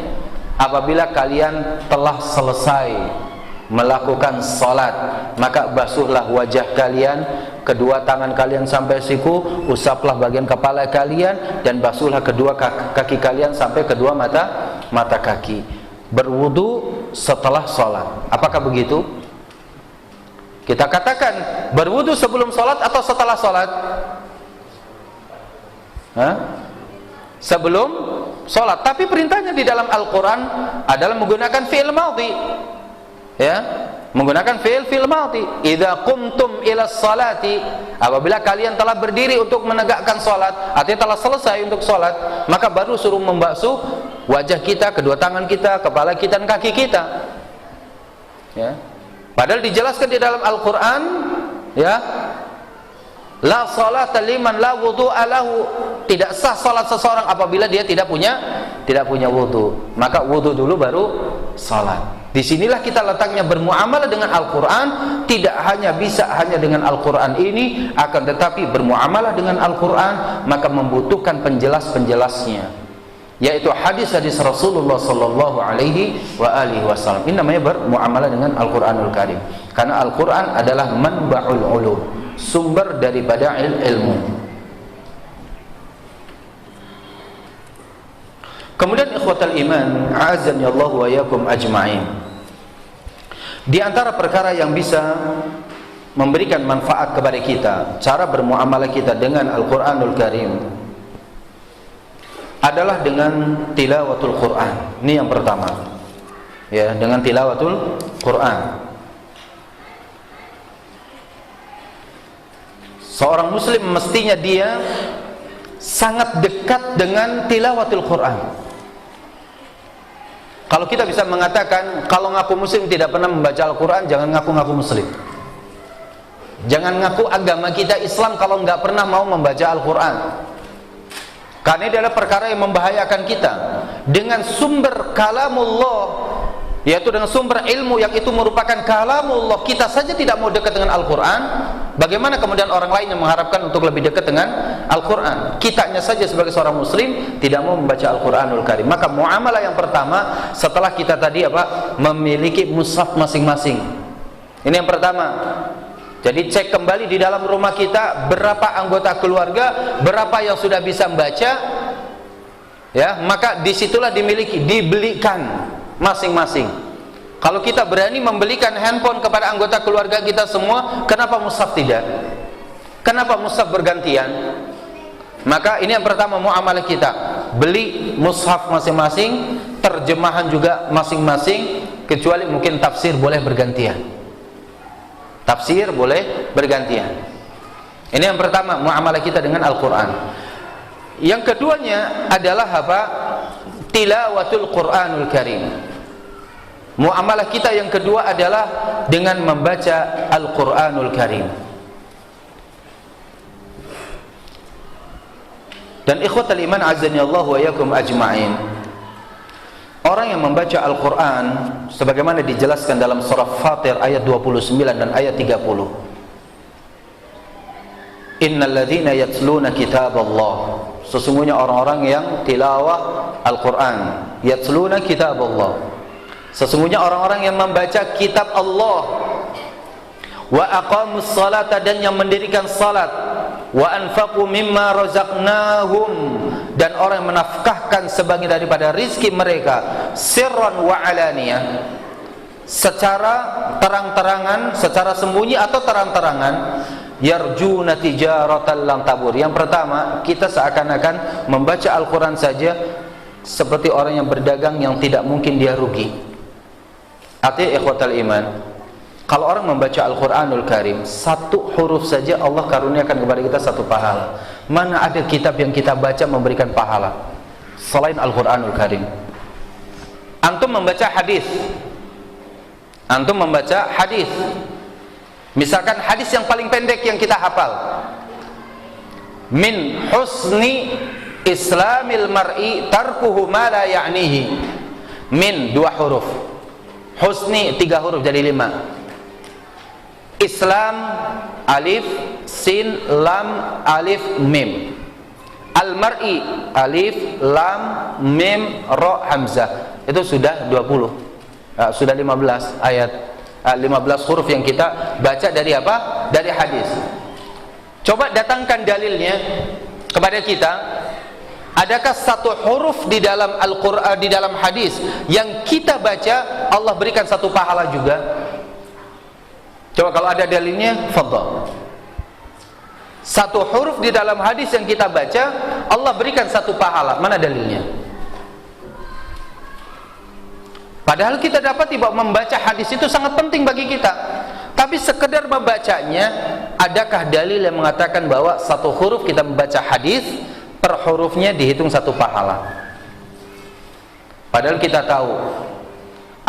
apabila kalian telah selesai melakukan salat, maka basuhlah wajah kalian, kedua tangan kalian sampai siku, usaplah bagian kepala kalian, dan basuhlah kedua kaki kalian sampai kedua mata kaki. Berwudu setelah salat. Apakah begitu? Kita katakan berwudu sebelum salat atau setelah salat? Sebelum salat. Tapi perintahnya di dalam Al-Quran adalah menggunakan fi'il madhi. Ya, menggunakan fi'il madhi. Idza qumtum ilas salati, apabila kalian telah berdiri untuk menegakkan salat, artinya telah selesai untuk salat, maka baru suruh membasuh wajah kita, kedua tangan kita, kepala kita, dan kaki kita. Ya. Padahal dijelaskan di dalam Al-Qur'an, ya, la salata liman la wudu'a lahu, tidak sah salat seseorang apabila dia tidak punya wudu. Maka wudu dulu baru salat. Disinilah kita letaknya bermuamalah dengan Al-Quran. Tidak hanya bisa hanya dengan Al-Quran ini, akan tetapi bermuamalah dengan Al-Quran maka membutuhkan penjelas-penjelasnya, yaitu hadis-hadis Rasulullah sallallahu alaihi wasallam. Ini namanya bermuamalah dengan Al-Quranul Karim, karena Al-Quran adalah manba'ul ulum, sumber daripada ilmu. Kemudian ikhwatal iman, a'azzani Allah wa iyyakum ajma'in, di antara perkara yang bisa memberikan manfaat kepada kita, cara bermuamalah kita dengan Al-Quranul Karim adalah dengan tilawatul Quran. Ini yang pertama, ya, dengan tilawatul Quran. Seorang muslim mestinya dia sangat dekat dengan tilawatul Quran. Kalau kita bisa mengatakan, kalau ngaku muslim tidak pernah membaca Al-Quran, jangan ngaku-ngaku muslim. Jangan ngaku agama kita Islam kalau nggak pernah mau membaca Al-Quran. Karena ini adalah perkara yang membahayakan kita. Dengan sumber kalamullah, yaitu dengan sumber ilmu yang itu merupakan kalamullah, kita saja tidak mau dekat dengan Al-Quran, bagaimana kemudian orang lain yang mengharapkan untuk lebih dekat dengan Al-Quran? Kitanya saja sebagai seorang muslim tidak mau membaca Al-Quranul Karim. Maka muamalah yang pertama setelah kita tadi memiliki mushaf masing-masing. Ini yang pertama. Jadi cek kembali di dalam rumah kita berapa anggota keluarga, berapa yang sudah bisa membaca, ya, maka disitulah dibelikan masing-masing. Kalau kita berani membelikan handphone kepada anggota keluarga kita semua, kenapa mushaf tidak? Kenapa mushaf bergantian? Maka ini yang pertama muamalah kita, beli mushaf masing-masing, terjemahan juga masing-masing, kecuali mungkin tafsir boleh bergantian. Tafsir boleh bergantian. Ini yang pertama, muamalah kita dengan Al-Quran. Yang keduanya adalah apa? Tilawatul Quranul Karim. Muamalah kita yang kedua adalah dengan membaca Al-Quranul Karim. Dan ikhwatal iman azani Allah wa yakum ajma'in, orang yang membaca Al-Quran sebagaimana dijelaskan dalam surah Fatir ayat 29 dan ayat 30, innal ladzina yatluna kitab Allah, sesungguhnya orang-orang yang tilawah Al-Quran, yatluna kitab Allah, sesungguhnya orang-orang yang membaca kitab Allah, wa aqamus salata, dan yang mendirikan salat, wa anfaqu mimma razaqnahum, dan orang yang menafkahkan sebagian daripada rizki mereka, sirran wa alaniyah, secara terang-terangan, secara sembunyi atau terang-terangan, yarjuna tijaratan lan tabur. Yang pertama, kita seakan-akan membaca Al-Quran saja seperti orang yang berdagang yang tidak mungkin dia rugi. Artinya ikhwatal iman, kalau orang membaca Al-Quranul Karim, satu huruf saja Allah karuniakan kepada kita satu pahala. Mana ada kitab yang kita baca memberikan pahala selain Al-Quranul Karim? Antum membaca hadis, antum membaca hadis, misalkan hadis yang paling pendek yang kita hafal, min husni islamil mar'i tarkuhu ma la ya'nihi. Min 2 huruf, husni 3 huruf jadi 5. Islam alif sin lam alif mim, al-mar'i alif lam mim ra hamzah, itu sudah 20, sudah 15 ayat, 15 huruf yang kita baca dari apa? Dari hadis. Coba datangkan dalilnya kepada kita. Adakah satu huruf di dalam Al-Quran, di dalam hadis yang kita baca Allah berikan satu pahala juga? Coba kalau ada dalilnya, fadhal. Satu huruf di dalam hadis yang kita baca Allah berikan satu pahala, mana dalilnya? Padahal kita dapat bahwa membaca hadis itu sangat penting bagi kita. Tapi sekedar membacanya, adakah dalil yang mengatakan bahwa satu huruf kita membaca hadis per hurufnya dihitung satu pahala? Padahal kita tahu,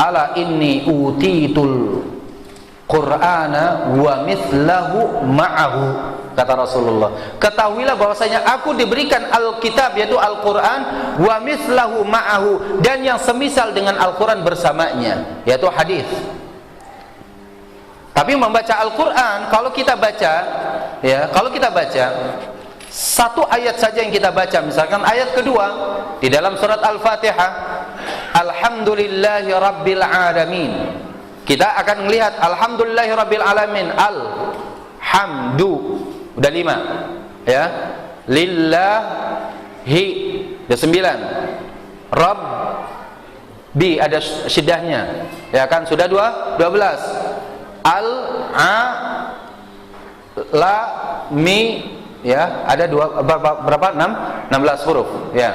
ala inni utitul Qur'ana wa mithlahu ma'ahu, kata Rasulullah. Ketahuilah bahwasanya aku diberikan Alkitab, yaitu Al-Quran, wa mithlahu ma'ahu, dan yang semisal dengan Al-Quran bersamanya, yaitu hadis. Tapi membaca Al-Quran, kalau kita baca, ya, kalau kita baca satu ayat saja yang kita baca, misalkan ayat kedua di dalam surat Al-Fatihah, alhamdulillahi rabbil alamin, kita akan melihat alhamdulillahi rabbil alamin, al-hamdu udah 5, ya, lillahi udah 9, rabbi ada syiddahnya, ya kan, sudah 12, la mi, ya, ada berapa? 16 huruf, ya.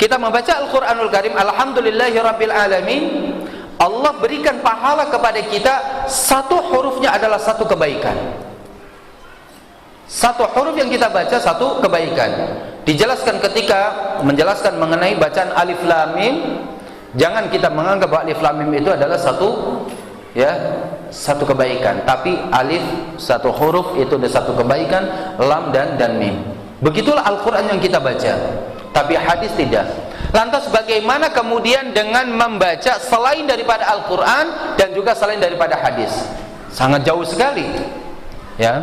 Kita membaca Al-Quranul Karim, alhamdulillahi rabbil alamin, Allah berikan pahala kepada kita, satu hurufnya adalah satu kebaikan. Satu huruf yang kita baca satu kebaikan. Dijelaskan ketika menjelaskan mengenai bacaan alif lam mim, jangan kita menganggap bahwa alif lam mim itu adalah satu, ya, satu kebaikan. Tapi alif satu huruf itu ada satu kebaikan, lam dan mim. Begitulah Al-Quran yang kita baca. Tapi hadis tidak. Lantas bagaimana kemudian dengan membaca selain daripada Al-Quran dan juga selain daripada hadis? Sangat jauh sekali, ya.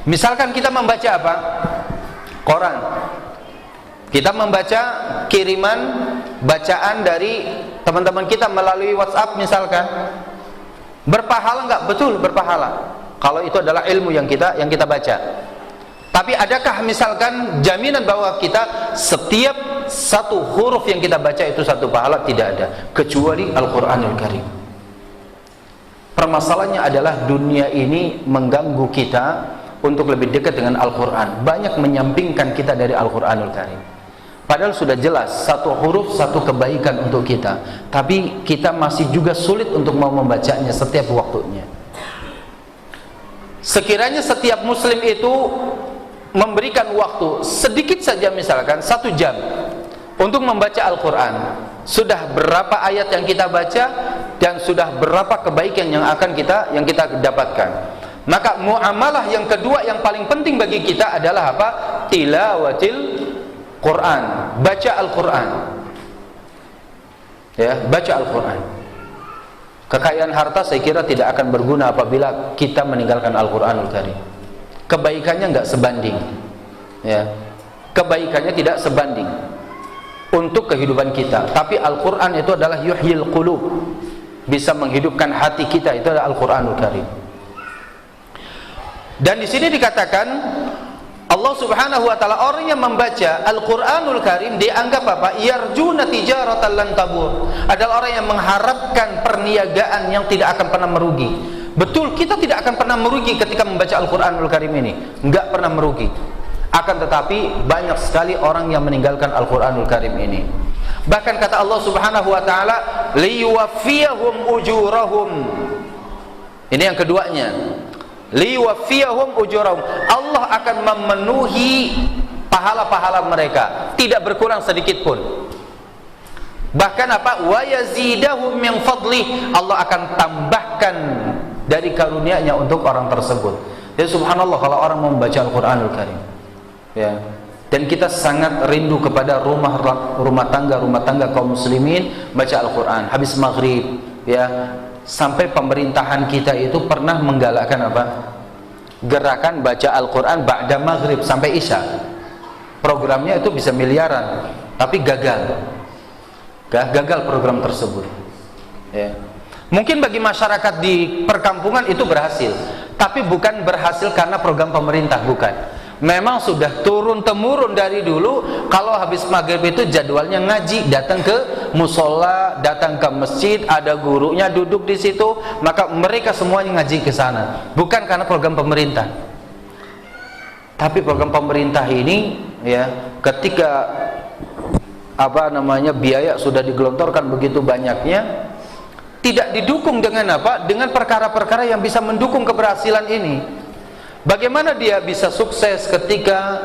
Misalkan kita membaca apa? Quran. Kita membaca kiriman bacaan dari teman-teman kita melalui WhatsApp misalkan. Berpahala enggak? Betul, berpahala. Kalau itu adalah ilmu yang kita baca. Tapi adakah misalkan jaminan bahwa kita setiap satu huruf yang kita baca itu satu pahala? Tidak ada, kecuali Al-Quranul Karim. Permasalahannya adalah dunia ini mengganggu kita untuk lebih dekat dengan Al-Quran, banyak menyampingkan kita dari Al-Quranul Karim. Padahal sudah jelas satu huruf satu kebaikan untuk kita, tapi kita masih juga sulit untuk mau membacanya setiap waktunya. sekiranya setiap muslim itu memberikan waktu sedikit saja, misalkan 1 jam untuk membaca Al-Quran, sudah berapa ayat yang kita baca dan sudah berapa kebaikan yang akan kita dapatkan. Maka muamalah yang kedua yang paling penting bagi kita adalah apa? Tilawatil Quran, baca Al-Quran. Ya, baca Al-Quran. Kekayaan harta saya kira tidak akan berguna apabila kita meninggalkan Al-Quranul Karim. Kebaikannya nggak sebanding, ya, kebaikannya tidak sebanding untuk kehidupan kita. Tapi Al-Quran itu adalah yuhyil qulub, bisa menghidupkan hati kita, itu adalah Al-Quranul Karim. Dan di sini dikatakan Allah Subhanahu wa taala, orang yang membaca Al-Quranul Karim dianggap apa? Yarjuna tijaratan lan tabur, adalah orang yang mengharapkan perniagaan yang tidak akan pernah merugi. Betul, kita tidak akan pernah merugi ketika membaca Al-Quranul Karim ini, enggak pernah merugi. Akan tetapi banyak sekali orang yang meninggalkan Al-Quranul Karim ini. Bahkan kata Allah Subhanahu wa taala, liyuwaffiyahum ujurahum. Ini yang keduanya, liyuwaffiyahum ujurahum. Allah akan memenuhi pahala-pahala mereka, tidak berkurang sedikit pun. Bahkan apa? Wa yazidahum min fadlih, Allah akan tambahkan dari karunia-Nya untuk orang tersebut. Ya subhanallah, kalau orang membaca Al-Quranul Karim, ya, dan kita sangat rindu kepada rumah tangga kaum muslimin baca Al-Quran. Habis maghrib, ya, sampai pemerintahan kita itu pernah menggalakkan apa? Gerakan baca Al-Quran ba'da maghrib sampai isya. Programnya itu bisa miliaran, tapi gagal program tersebut, ya. Mungkin bagi masyarakat di perkampungan itu berhasil, tapi bukan berhasil karena program pemerintah, bukan. Memang sudah turun-temurun dari dulu, kalau habis maghrib itu jadwalnya ngaji, datang ke musola, datang ke masjid, ada gurunya duduk di situ, maka mereka semuanya ngaji ke sana. Bukan karena program pemerintah. Tapi program pemerintah ini, ya, ketika biaya sudah digelontorkan begitu banyaknya, tidak didukung dengan apa? Dengan perkara-perkara yang bisa mendukung keberhasilan ini. Bagaimana dia bisa sukses ketika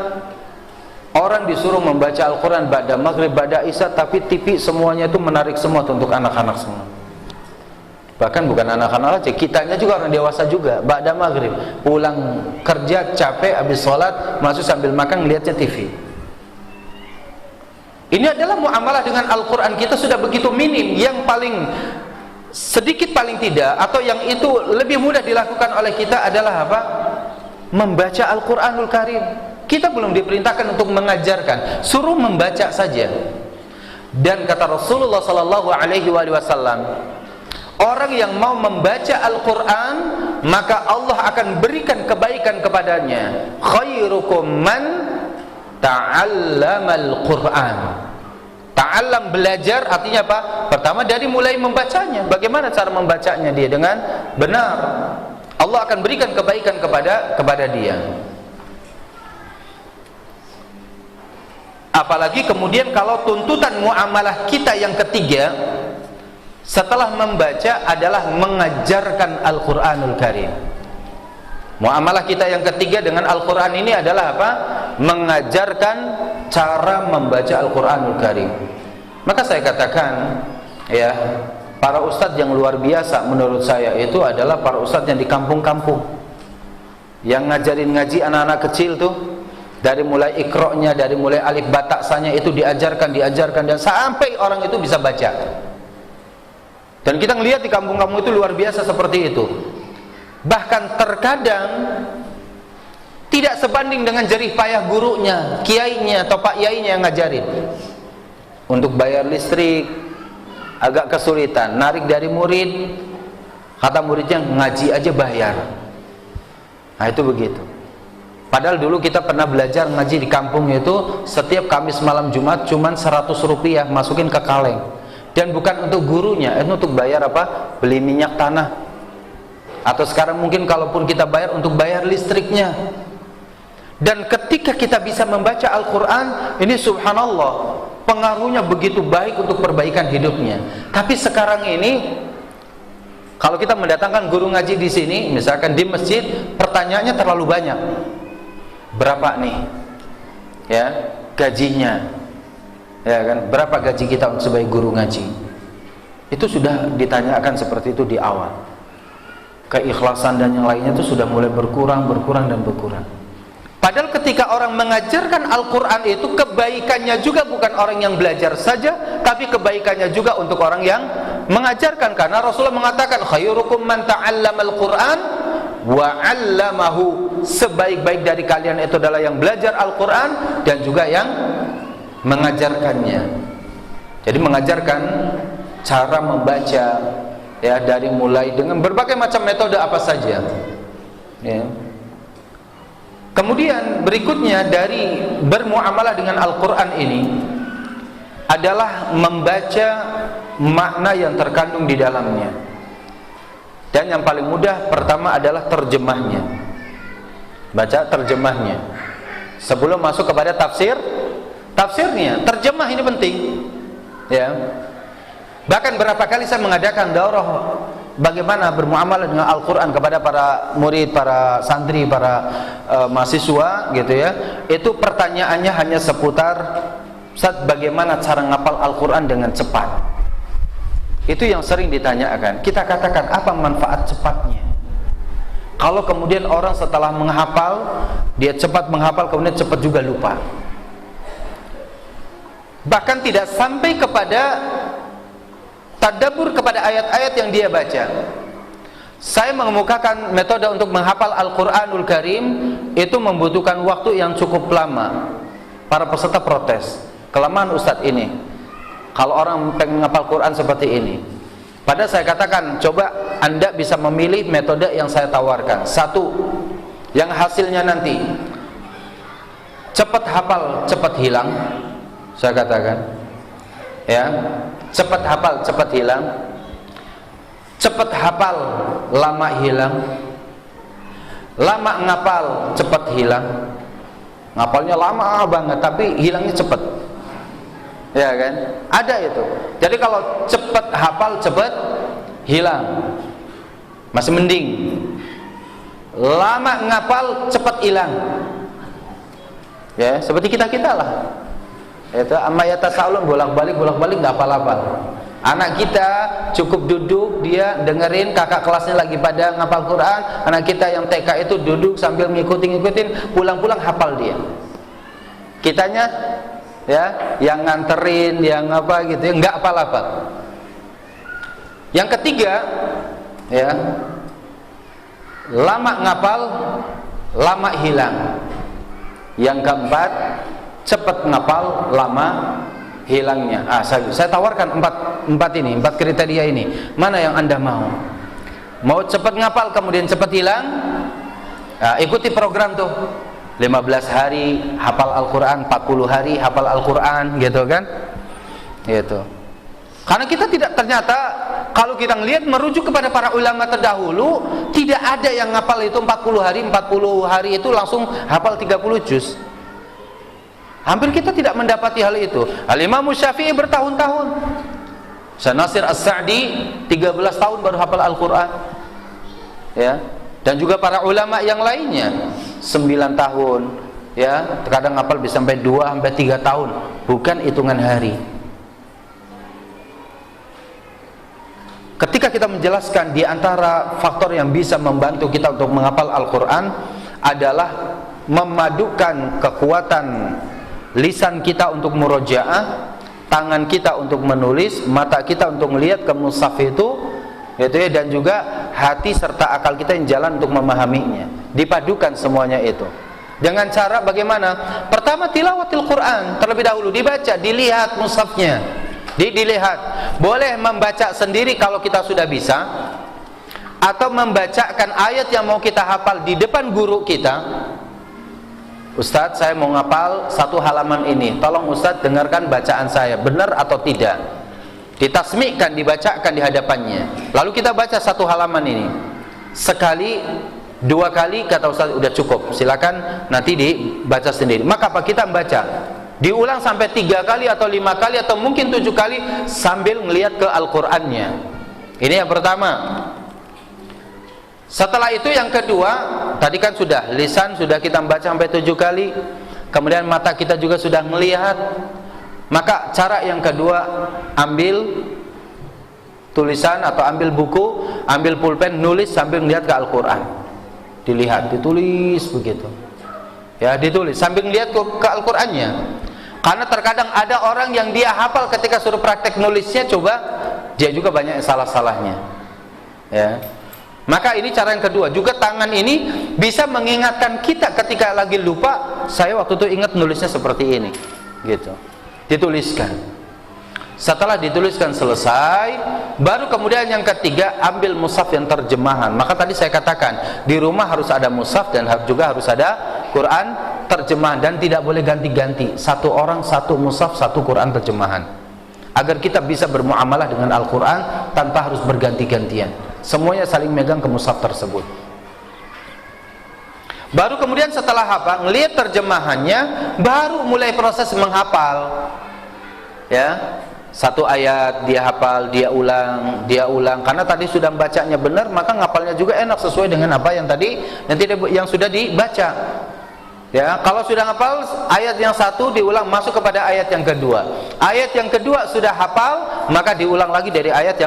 orang disuruh membaca Al-Quran ba'da maghrib, ba'da isya, tapi TV semuanya itu menarik semua untuk anak-anak semua. Bahkan bukan anak-anak aja, kitanya juga orang dewasa juga. Ba'da maghrib, pulang kerja capek, habis sholat, masuk sambil makan ngelihatnya TV. Ini adalah muamalah dengan Al-Quran kita sudah begitu minim. Yang paling sedikit paling tidak, atau yang itu lebih mudah dilakukan oleh kita adalah apa? Membaca Al-Quranul Karim. Kita belum diperintahkan untuk mengajarkan, suruh membaca saja. Dan kata Rasulullah sallallahu alaihi wasallam, orang yang mau membaca Al-Quran, maka Allah akan berikan kebaikan kepadanya. Khairukum man ta'allamal Quran. Ta'allam, belajar, artinya apa? Pertama dari mulai membacanya. Bagaimana cara membacanya dia? Dengan benar. Allah akan berikan kebaikan kepada dia. Apalagi kemudian kalau tuntutan muamalah kita yang ketiga setelah membaca adalah mengajarkan Al-Quranul Karim. Muamalah kita yang ketiga dengan Al-Quran ini adalah apa? Mengajarkan cara membaca Al-Quranul Karim. Maka saya katakan, ya, para ustadz yang luar biasa menurut saya itu adalah para ustadz yang di kampung-kampung, yang ngajarin ngaji anak-anak kecil tuh, dari mulai ikroknya, dari mulai alif bataksanya itu diajarkan dan sampai orang itu bisa baca. Dan kita ngelihat di kampung-kampung itu luar biasa seperti itu. Bahkan terkadang tidak sebanding dengan jerih payah gurunya, kiainya atau pak yainya yang ngajarin. Untuk bayar listrik agak kesulitan, narik dari murid, kata muridnya ngaji aja bayar. Nah itu begitu. Padahal dulu kita pernah belajar ngaji di kampung itu setiap Kamis malam Jumat cuman 100 rupiah masukin ke kaleng. Dan bukan untuk gurunya, itu untuk bayar apa? Beli minyak tanah. Atau sekarang mungkin kalaupun kita bayar untuk bayar listriknya. Dan ketika kita bisa membaca Al-Quran, ini subhanallah, pengaruhnya begitu baik untuk perbaikan hidupnya. Tapi sekarang ini Kalau kita mendatangkan guru ngaji di sini, misalkan di masjid, pertanyaannya terlalu banyak. Berapa nih? Ya, gajinya. Ya kan? Berapa gaji kita sebagai guru ngaji? Itu sudah ditanyakan seperti itu di awal. Keikhlasan dan yang lainnya itu sudah mulai berkurang dan berkurang. Padahal ketika orang mengajarkan Al-Quran itu, kebaikannya juga bukan orang yang belajar saja, tapi kebaikannya juga untuk orang yang mengajarkan. Karena Rasulullah mengatakan, khairukum man ta'allamal Qur'an wa 'allamahu. Sebaik-baik dari kalian itu adalah yang belajar Al-Quran dan juga yang mengajarkannya. Jadi mengajarkan cara membaca, ya, dari mulai dengan berbagai macam metode apa saja, ya. Kemudian berikutnya dari bermuamalah dengan Al-Quran ini adalah membaca makna yang terkandung di dalamnya. Dan yang paling mudah pertama adalah terjemahnya. Baca terjemahnya sebelum masuk kepada tafsirnya. Terjemah ini penting, ya. Bahkan berapa kali saya mengadakan daurah bagaimana bermuamalah dengan Al-Quran kepada para murid, para santri, para mahasiswa gitu ya. Itu pertanyaannya hanya seputar, Ustaz, bagaimana cara ngapal Al-Quran dengan cepat? Itu yang sering ditanyakan. Kita katakan, apa manfaat cepatnya? Kalau kemudian orang setelah menghafal, dia cepat menghafal, kemudian cepat juga lupa. Bahkan tidak sampai kepada tadabbur kepada ayat-ayat yang dia baca. Saya mengemukakan metode untuk menghafal Al-Quranul Karim itu membutuhkan waktu yang cukup lama. Para peserta protes, kelamaan Ustadz ini. Kalau orang pengen menghafal Quran seperti ini. Padahal saya katakan, coba Anda bisa memilih metode yang saya tawarkan. Satu, yang hasilnya nanti cepat hafal, cepat hilang. Saya katakan, ya, cepat hafal, cepat hilang. Cepat hafal, lama hilang. Lama ngapal, cepat hilang. Ngapalnya lama banget, tapi hilangnya cepat. Ya kan? Ada itu. Jadi kalau cepat hafal, cepat hilang, masih mending. Lama ngapal, cepat hilang. Ya, seperti kita-kita lah. Itu amma yatasaalun, bolak-balik enggak hafal-hafal. Anak kita cukup duduk, dia dengerin kakak kelasnya lagi pada ngapal Quran. Anak kita yang TK itu duduk sambil ngikutin, pulang-pulang hafal dia. Kitanya, ya, yang nganterin, yang apa gitu ya, enggak hafal-hafal. Yang ketiga, ya, lama ngapal, lama hilang. Yang keempat, cepat ngapal, lama hilangnya. Saya tawarkan empat kriteria ini. Mana yang Anda mau? Mau cepat ngapal kemudian cepat hilang? Nah, ikuti program tuh. 15 hari hafal Al-Quran, 40 hari hafal Al-Quran, gitu kan? Gitu. Karena kita tidak, ternyata kalau kita ngelihat merujuk kepada para ulama terdahulu, tidak ada yang hafal itu 40 hari itu langsung hafal 30 juz. Hampir kita tidak mendapati hal itu. Al-Imam Syafi'i bertahun-tahun. Syekh Nasir As-Sa'di 13 tahun baru hafal Al-Quran. Ya. Dan juga para ulama yang lainnya 9 tahun. Ya, terkadang hafal bisa sampai 2-3 tahun, bukan hitungan hari. Ketika kita menjelaskan di antara faktor yang bisa membantu kita untuk menghafal Al-Quran adalah memadukan kekuatan lisan kita untuk murojaah, tangan kita untuk menulis, mata kita untuk melihat ke mushaf itu, gitu ya, dan juga hati serta akal kita yang jalan untuk memahaminya. Dipadukan semuanya itu. Dengan cara bagaimana? Pertama, tilawatil Quran terlebih dahulu, dibaca, dilihat mushafnya, dilihat. Boleh membaca sendiri kalau kita sudah bisa, atau membacakan ayat yang mau kita hafal di depan guru kita. Ustadz, saya mau ngapal satu halaman ini, tolong Ustadz dengarkan bacaan saya, benar atau tidak. Ditasmi'kan, dibacakan di hadapannya. Lalu kita baca satu halaman ini. Sekali, 2 kali, kata Ustadz udah cukup, silakan nanti dibaca sendiri. Maka apa, kita membaca, diulang sampai 3 kali atau 5 kali atau mungkin 7 kali sambil melihat ke Al-Qur'annya. Ini yang pertama. Setelah itu yang kedua, tadi kan sudah lisan sudah kita baca sampai 7 kali, kemudian mata kita juga sudah melihat. Maka cara yang kedua, ambil tulisan atau ambil buku, ambil pulpen, nulis sambil melihat ke Al-Quran. Dilihat, ditulis begitu. Ya, ditulis sambil melihat ke Al-Qurannya. Karena terkadang ada orang yang dia hafal ketika suruh praktek nulisnya, coba dia juga banyak salah-salahnya. Ya. Maka ini cara yang kedua. Juga tangan ini bisa mengingatkan kita ketika lagi lupa, saya waktu itu ingat nulisnya seperti ini. Gitu. Dituliskan. Setelah dituliskan selesai, baru kemudian yang ketiga, ambil mushaf yang terjemahan. Maka tadi saya katakan, di rumah harus ada mushaf dan juga harus ada Quran terjemahan, dan tidak boleh ganti-ganti. Satu orang satu mushaf, satu Quran terjemahan. Agar kita bisa bermuamalah dengan Al-Quran tanpa harus berganti-gantian. Semuanya saling megang ke mushaf tersebut. Baru kemudian setelah hafal, ngelihat terjemahannya, baru mulai proses menghafal. Ya. Satu ayat dia hafal, dia ulang, karena tadi sudah membacanya benar, maka ngapalnya juga enak sesuai dengan apa yang tadi yang sudah dibaca. Ya, kalau sudah hafal ayat yang satu diulang masuk kepada ayat yang kedua. Ayat yang kedua sudah hafal, maka diulang lagi dari ayat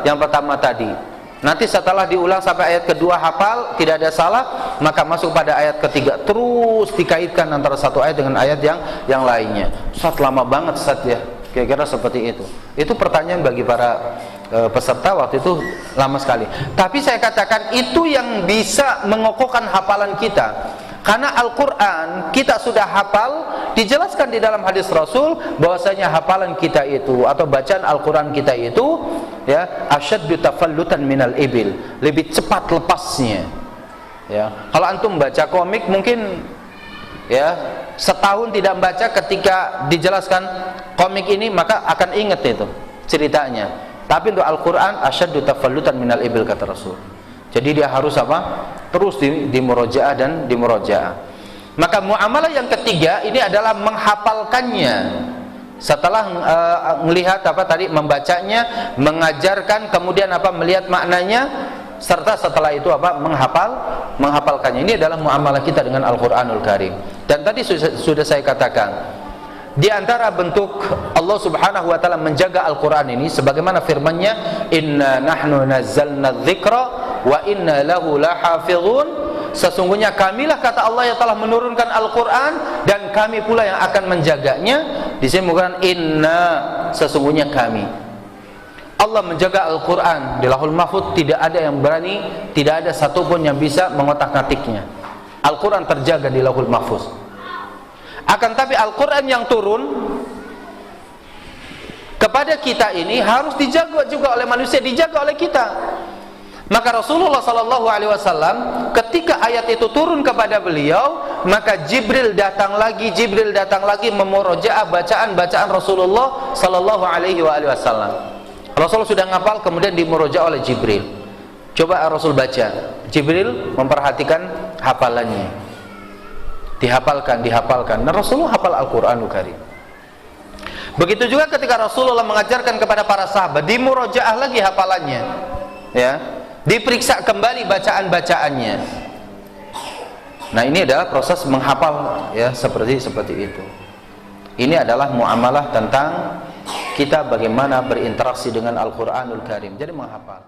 yang pertama tadi. Nanti setelah diulang sampai ayat kedua hafal, tidak ada salah, maka masuk pada ayat ketiga. Terus dikaitkan antara satu ayat dengan ayat yang lainnya. Ustaz, lama banget Ustaz ya. Kira-kira seperti itu. Itu pertanyaan bagi para peserta waktu itu, lama sekali. Tapi saya katakan itu yang bisa mengokohkan hafalan kita. Karena Al-Quran kita sudah hafal, dijelaskan di dalam hadis Rasul bahwasanya hafalan kita itu atau bacaan Al-Quran kita itu, ya, asyaddu tafallutan minal ibil, lebih cepat lepasnya. Ya, kalau antum baca komik mungkin ya setahun tidak membaca, ketika dijelaskan komik ini maka akan ingat itu ceritanya. Tapi untuk Al-Quran asyaddu tafallutan minal ibil, kata Rasul. Jadi dia harus apa? Terus di murojaah dan di murojaah. Maka muamalah yang ketiga ini adalah menghafalkannya. Setelah melihat apa tadi, membacanya, mengajarkan, kemudian apa, melihat maknanya, serta setelah itu apa, menghafalkannya. Ini adalah muamalah kita dengan Al-Quranul Karim. Dan tadi sudah saya katakan, di antara bentuk Allah Subhanahu wa taala menjaga Al-Qur'an ini sebagaimana firman-Nya, "Inna nahnu nazzalna dzikra wa inna lahu lahafizun." Sesungguhnya kamilah, kata Allah, yang telah menurunkan Al-Qur'an dan kami pula yang akan menjaganya. Di sini bukan inna, sesungguhnya kami. Allah menjaga Al-Qur'an di Lauhul Mahfuz, tidak ada yang berani, tidak ada satupun yang bisa mengotak-ngatiknya. Al-Qur'an terjaga di Lauhul Mahfuz. Akan tapi Al-Quran yang turun kepada kita ini harus dijaga juga oleh manusia, dijaga oleh kita. Maka Rasulullah SAW ketika ayat itu turun kepada beliau, maka Jibril datang lagi memurojaah bacaan Rasulullah SAW. Rasul sudah ngapal, kemudian dimurojaah oleh Jibril. Coba Rasul baca, Jibril memperhatikan hafalannya. Dihafalkan. Nah, Rasulullah hafal Al-Quranul Karim. Begitu juga ketika Rasulullah mengajarkan kepada para sahabat, dimurojaah lagi hafalannya, ya, diperiksa kembali bacaan-bacaannya. Nah, ini adalah proses menghafal, ya, seperti itu. Ini adalah muamalah tentang kita bagaimana berinteraksi dengan Al-Quranul Karim. Jadi menghafal.